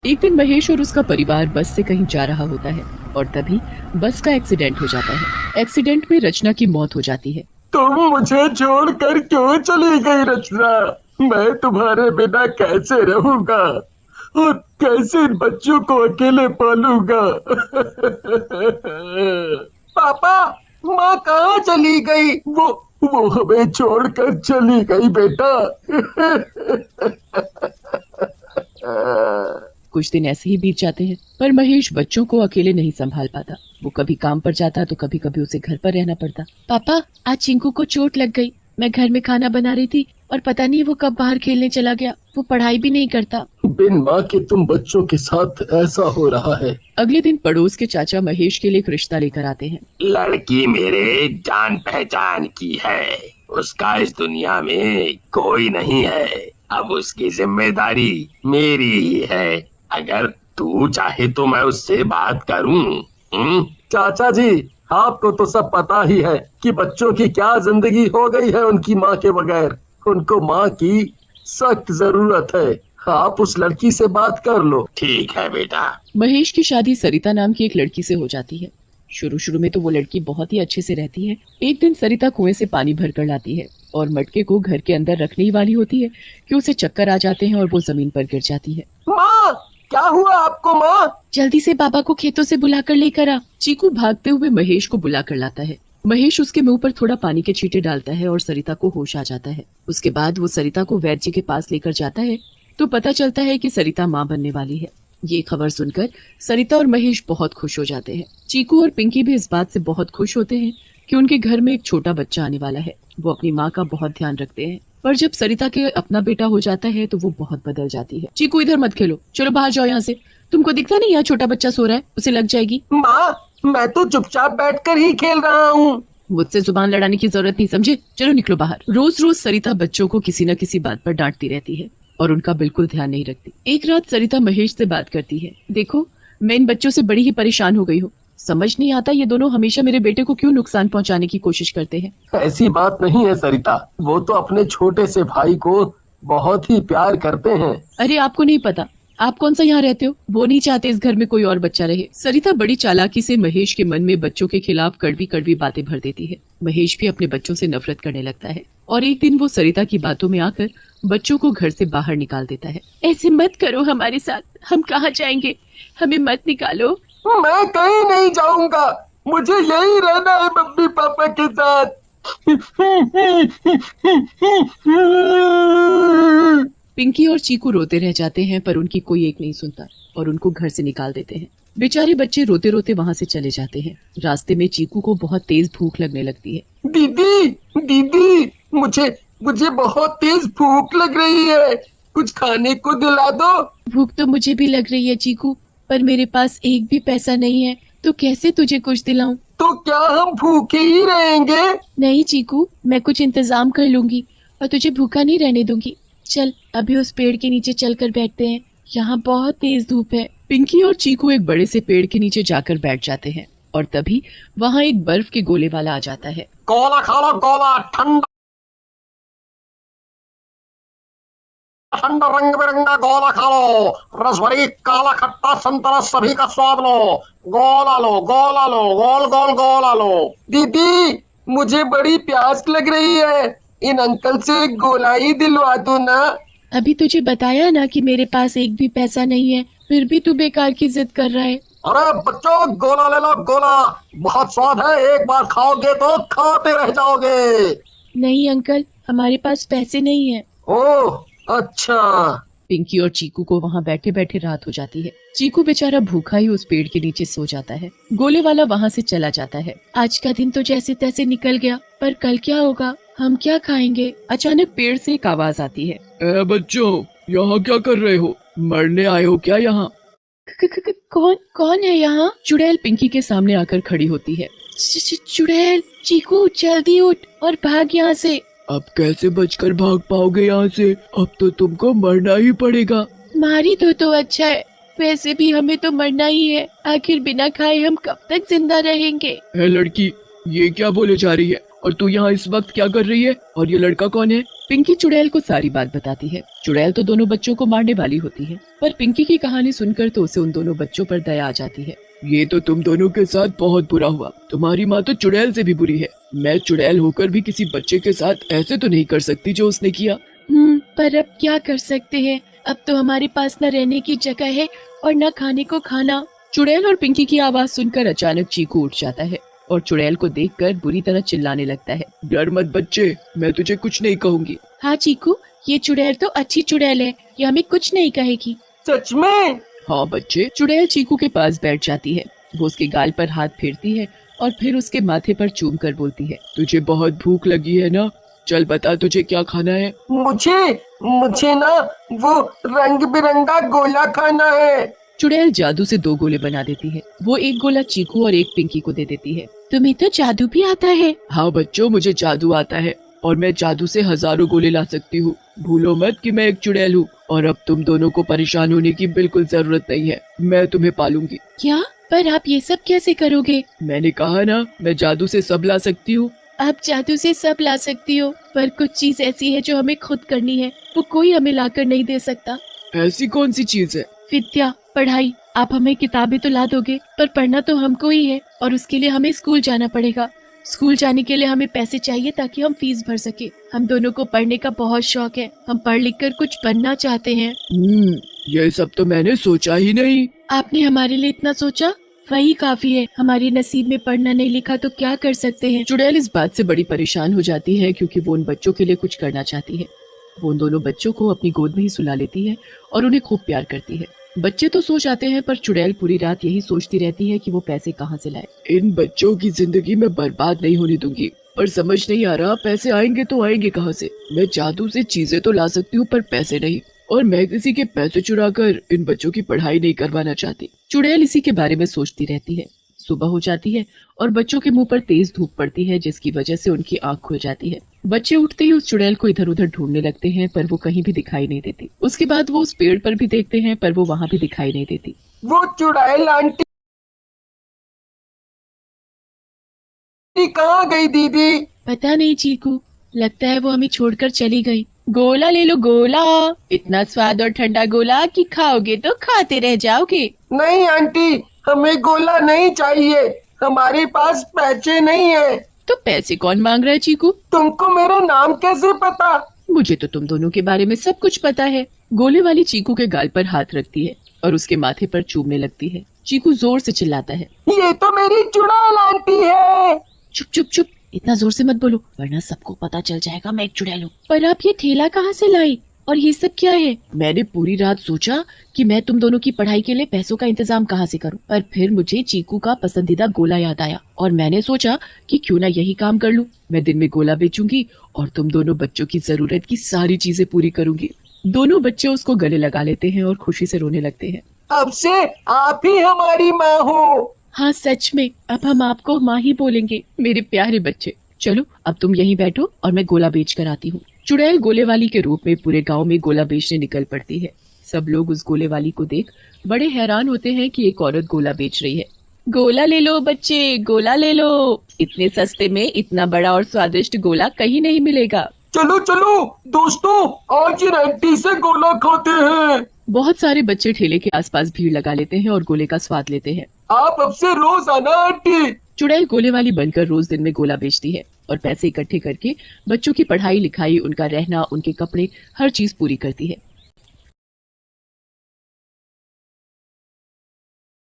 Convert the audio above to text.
एक दिन महेश और उसका परिवार बस से कहीं जा रहा होता है और तभी बस का एक्सीडेंट हो जाता है। एक्सीडेंट में रचना की मौत हो जाती है। तुम मुझे छोड़कर क्यों चली गई रचना? मैं तुम्हारे बिना कैसे रहूंगा और कैसे इन बच्चों को अकेले पालूंगा? पापा, माँ कहाँ चली गई? वो हमें छोड़कर चली गई बेटा। कुछ दिन ऐसे ही बीत जाते हैं, पर महेश बच्चों को अकेले नहीं संभाल पाता। वो कभी काम पर जाता तो कभी कभी उसे घर पर रहना पड़ता। पापा, आज चिंकू को चोट लग गई। मैं घर में खाना बना रही थी और पता नहीं वो कब बाहर खेलने चला गया। वो पढ़ाई भी नहीं करता। बिन माँ के तुम बच्चों के साथ ऐसा हो रहा है। अगले दिन पड़ोस के चाचा महेश के लिए एक रिश्ता लेकर आते हैं। लड़की मेरे जान पहचान की है, उसका इस दुनिया में कोई नहीं है। अब उसकी जिम्मेदारी मेरी ही है। अगर तू चाहे तो मैं उससे बात करूं। चाचा जी, आपको तो सब पता ही है कि बच्चों की क्या जिंदगी हो गई है उनकी माँ के बगैर। उनको माँ की सख्त जरूरत है। आप उस लड़की से बात कर लो। ठीक है बेटा। महेश की शादी सरिता नाम की एक लड़की से हो जाती है। शुरू शुरू में तो वो लड़की बहुत ही अच्छे से रहती है। एक दिन सरिता कुएं से पानी भर कर लाती है और मटके को घर के अंदर रखने ही वाली होती है कि उसे चक्कर आ जाते हैं और वो जमीन पर गिर जाती है। माँ, क्या हुआ आपको माँ? जल्दी से बाबा को खेतों से बुलाकर लेकर आ। चीकू भागते हुए महेश को बुलाकर लाता है। महेश उसके मुंह पर थोड़ा पानी के छींटे डालता है और सरिता को होश आ जाता है। उसके बाद वो सरिता को वैद्य जी के पास लेकर जाता है तो पता चलता है कि सरिता माँ बनने वाली है। ये खबर सुनकर सरिता और महेश बहुत खुश हो जाते हैं। चीकू और पिंकी भी इस बात से बहुत खुश होते हैं कि उनके घर में एक छोटा बच्चा आने वाला है। वो अपनी माँ का बहुत ध्यान रखते हैं, पर जब सरिता के अपना बेटा हो जाता है तो वो बहुत बदल जाती है। चीकू, इधर मत खेलो, चलो बाहर जाओ यहाँ से। तुमको दिखता नहीं यहाँ छोटा बच्चा सो रहा है, उसे लग जाएगी। माँ, मैं तो चुपचाप बैठकर ही खेल रहा हूँ। मुझसे जुबान लड़ाने की जरूरत नहीं, समझे? चलो निकलो बाहर। रोज रोज सरिता बच्चों को किसी न किसी बात पर डांटती रहती है और उनका बिल्कुल ध्यान नहीं रखती। एक रात सरिता महेश से बात करती है। देखो, मैं इन बच्चों से बड़ी ही परेशान हो गई हूँ। समझ नहीं आता ये दोनों हमेशा मेरे बेटे को क्यों नुकसान पहुँचाने की कोशिश करते हैं। ऐसी बात नहीं है सरिता, वो तो अपने छोटे से भाई को बहुत ही प्यार करते हैं। अरे आपको नहीं पता, आप कौन सा यहाँ रहते हो? वो नहीं चाहते इस घर में कोई और बच्चा रहे। सरिता बड़ी चालाकी से महेश के मन में बच्चों के खिलाफ कड़वी कड़वी बातें भर देती है। महेश भी अपने बच्चों से नफरत करने लगता है और एक दिन वो सरिता की बातों में आकर बच्चों को घर से बाहर निकाल देता है। ऐसे मत करो हमारे साथ, हम कहाँ जाएंगे? हमें मत निकालो। मैं कहीं नहीं जाऊंगा, मुझे यही रहना है मम्मी पापा के साथ। पिंकी और चीकू रोते रह जाते हैं, पर उनकी कोई एक नहीं सुनता और उनको घर से निकाल देते हैं। बेचारे बच्चे रोते रोते वहाँ से चले जाते हैं। रास्ते में चीकू को बहुत तेज भूख लगने लगती है। दीदी, दीदी, मुझे बहुत तेज भूख लग रही है, कुछ खाने को दिला दो। भूख तो मुझे भी लग रही है चीकू, पर मेरे पास एक भी पैसा नहीं है, तो कैसे तुझे कुछ दिलाऊं? तो क्या हम भूखे ही रहेंगे? नहीं चीकू, मैं कुछ इंतजाम कर लूंगी और तुझे भूखा नहीं रहने दूंगी। चल अभी उस पेड़ के नीचे चलकर बैठते हैं, यहाँ बहुत तेज धूप है। पिंकी और चीकू एक बड़े से पेड़ के नीचे जाकर बैठ जाते हैं और तभी वहाँ एक बर्फ के गोले वाला आ जाता है। गोला खा लो, गोला ठंडा ठंडा रंग बिरंगा गोला खा लो, रस भरी काला खट्टा संतरा सभी का स्वाद लो। गोला लो, गोला लो, गोल गोल गोला लो। दीदी, मुझे बड़ी प्यास लग रही है, इन अंकल से एक गोला ही दिलवा दो ना। अभी तुझे बताया ना कि मेरे पास एक भी पैसा नहीं है, फिर भी तू बेकार की जिद कर रहा है। अरे बच्चों, गोला ले लो, गोला बहुत स्वाद है, एक बार खाओगे तो खाते रह जाओगे। नहीं अंकल, हमारे पास पैसे नहीं है। ओह अच्छा। पिंकी और चीकू को वहाँ बैठे बैठे रात हो जाती है। चीकू बेचारा भूखा ही उस पेड़ के नीचे सो जाता है। गोले वाला वहाँ से चला जाता है। आज का दिन तो जैसे तैसे निकल गया, पर कल क्या होगा? हम क्या खाएंगे? अचानक पेड़ से एक आवाज आती है। ए बच्चों, यहाँ क्या कर रहे हो? मरने आए हो क्या यहाँ? कौन है यहाँ? चुड़ैल पिंकी के सामने आकर खड़ी होती है। चुड़ैल, चीकू जल्दी उठ और भाग यहाँ से। अब कैसे बचकर भाग पाओगे यहाँ से? अब तो तुमको मरना ही पड़ेगा। मारी दो तो अच्छा है, वैसे भी हमें तो मरना ही है। आखिर बिना खाए हम कब तक जिंदा रहेंगे? ए लड़की, ये क्या बोले जा रही है? और तू यहाँ इस वक्त क्या कर रही है? और ये लड़का कौन है? पिंकी चुड़ैल को सारी बात बताती है। चुड़ैल तो दोनों बच्चों को मारने वाली होती है, पर पिंकी की कहानी सुनकर तो उसे उन दोनों बच्चों पर दया आ जाती है। ये तो तुम दोनों के साथ बहुत बुरा हुआ। तुम्हारी माँ तो चुड़ैल से भी बुरी है। मैं चुड़ैल होकर भी किसी बच्चे के साथ ऐसे तो नहीं कर सकती जो उसने किया। पर अब क्या कर सकते हैं, अब तो हमारे पास न रहने की जगह है और न खाने को खाना। चुड़ैल और पिंकी की आवाज सुनकर अचानक चीकू उठ जाता है और चुड़ैल को देखकर बुरी तरह चिल्लाने लगता है। डर मत बच्चे, मैं तुझे कुछ नहीं कहूँगी। हाँ चीकू, ये चुड़ैल तो अच्छी चुड़ैल है, ये हमें कुछ नहीं कहेगी। सच में? हाँ बच्चे। चुड़ैल चीकू के पास बैठ जाती है। वो उसके गाल पर हाथ फेरती है और फिर उसके माथे पर चूम कर बोलती है, तुझे बहुत भूख लगी है ना? चल बता तुझे क्या खाना है। मुझे ना वो रंग बिरंगा गोला खाना है। चुड़ैल जादू से 2 गोले बना देती है। वो एक गोला चीकू और एक पिंकी को दे देती है। तुम्हें तो जादू भी आता है? हाँ बच्चों, मुझे जादू आता है और मैं जादू से हजारों गोले ला सकती हूँ। भूलो मत कि मैं एक चुड़ैल हूँ और अब तुम दोनों को परेशान होने की बिल्कुल जरूरत नहीं है। मैं तुम्हें पालूंगी। क्या? पर आप ये सब कैसे करोगे? मैंने कहा ना, मैं जादू से सब ला सकती हूँ। आप जादू से सब ला सकती हो, पर कुछ चीज ऐसी है जो हमें खुद करनी है, वो कोई हमें लाकर नहीं दे सकता। ऐसी कौन सी चीज है? विद्या, पढ़ाई। आप हमें किताबें तो ला दोगे, पर पढ़ना तो हमको ही है और उसके लिए हमें स्कूल जाना पड़ेगा। स्कूल जाने के लिए हमें पैसे चाहिए ताकि हम फीस भर सके। हम दोनों को पढ़ने का बहुत शौक है, हम पढ़ लिख कर कुछ बनना चाहते हैं। ये सब तो मैंने सोचा ही नहीं। आपने हमारे लिए इतना सोचा, वही काफी है। हमारे नसीब में पढ़ना नहीं लिखा तो क्या कर सकते हैं। चुड़ैल इस बात से बड़ी परेशान हो जाती है क्योंकि वो उन बच्चों के लिए कुछ करना चाहती है। वो उन दोनों बच्चों को अपनी गोद में ही सुला लेती है और उन्हें खूब प्यार करती है। बच्चे तो सो जाते हैं पर चुड़ैल पूरी रात यही सोचती रहती है कि वो पैसे कहाँ से लाए। इन बच्चों की जिंदगी में बर्बाद नहीं होने दूंगी, पर समझ नहीं आ रहा पैसे आएंगे तो आएंगे कहाँ से। मैं जादू से चीजें तो ला सकती हूँ पर पैसे नहीं, और मैं किसी के पैसे चुराकर इन बच्चों की पढ़ाई नहीं करवाना चाहती। चुड़ैल इसी के बारे में सोचती रहती है। सुबह हो जाती है और बच्चों के मुंह पर तेज धूप पड़ती है जिसकी वजह से उनकी आंख खुल जाती है। बच्चे उठते ही उस चुड़ैल को इधर उधर ढूंढने लगते हैं पर वो कहीं भी दिखाई नहीं देती। उसके बाद वो उस पेड़ पर भी देखते हैं पर वो वहाँ भी दिखाई नहीं देती। वो चुड़ैल आंटी कहाँ गई दीदी? पता नहीं चीकू, लगता है वो हमें छोड़कर चली गई। गोला ले लो गोला, इतना स्वाद और ठंडा गोला कि खाओगे तो खाते रह जाओगे। नहीं आंटी, हमें गोला नहीं चाहिए, हमारे पास पैसे नहीं है। तो पैसे कौन मांग रहा है चीकू? तुमको मेरा नाम कैसे पता? मुझे तो तुम दोनों के बारे में सब कुछ पता है। गोले वाली चीकू के गाल पर हाथ रखती है और उसके माथे पर चूमने लगती है। चीकू जोर से चिल्लाता है, ये तो मेरी चुड़ैल आंटी है। चुप चुप चुप, इतना जोर से मत बोलो वरना सबको पता चल जाएगा मैं एक चुड़ैल हूँ। पर आप ये ठेला कहाँ से लाई और ये सब क्या है? मैंने पूरी रात सोचा कि मैं तुम दोनों की पढ़ाई के लिए पैसों का इंतजाम कहाँ से करूँ, पर फिर मुझे चीकू का पसंदीदा गोला याद आया और मैंने सोचा कि क्यों ना यही काम कर लूँ। मैं दिन में गोला बेचूंगी और तुम दोनों बच्चों की जरूरत की सारी चीजें पूरी करूंगी। दोनों बच्चे उसको गले लगा लेते हैं और खुशी से रोने लगते हैं। अब से आप ही हमारी माँ हो। हाँ सच में, अब हम आपको माँ ही बोलेंगे मेरे प्यारे बच्चे। चलो अब तुम यहीं बैठो और मैं गोला बेच कर आती हूँ। चुड़ैल गोले वाली के रूप में पूरे गांव में गोला बेचने निकल पड़ती है। सब लोग उस गोले वाली को देख बड़े हैरान होते हैं कि एक औरत गोला बेच रही है। गोला ले लो बच्चे, गोला ले लो, इतने सस्ते में इतना बड़ा और स्वादिष्ट गोला कहीं नहीं मिलेगा। चलो चलो दोस्तों, आज ही आंटी से गोला खाते हैं। बहुत सारे बच्चे ठेले के आसपास भीड़ लगा लेते हैं और गोले का स्वाद लेते हैं। आप अब से रोज आना आंटी। चुड़ैल गोले वाली बनकर रोज दिन में गोला बेचती है और पैसे इकट्ठे करके बच्चों की पढ़ाई लिखाई, उनका रहना, उनके कपड़े, हर चीज पूरी करती है।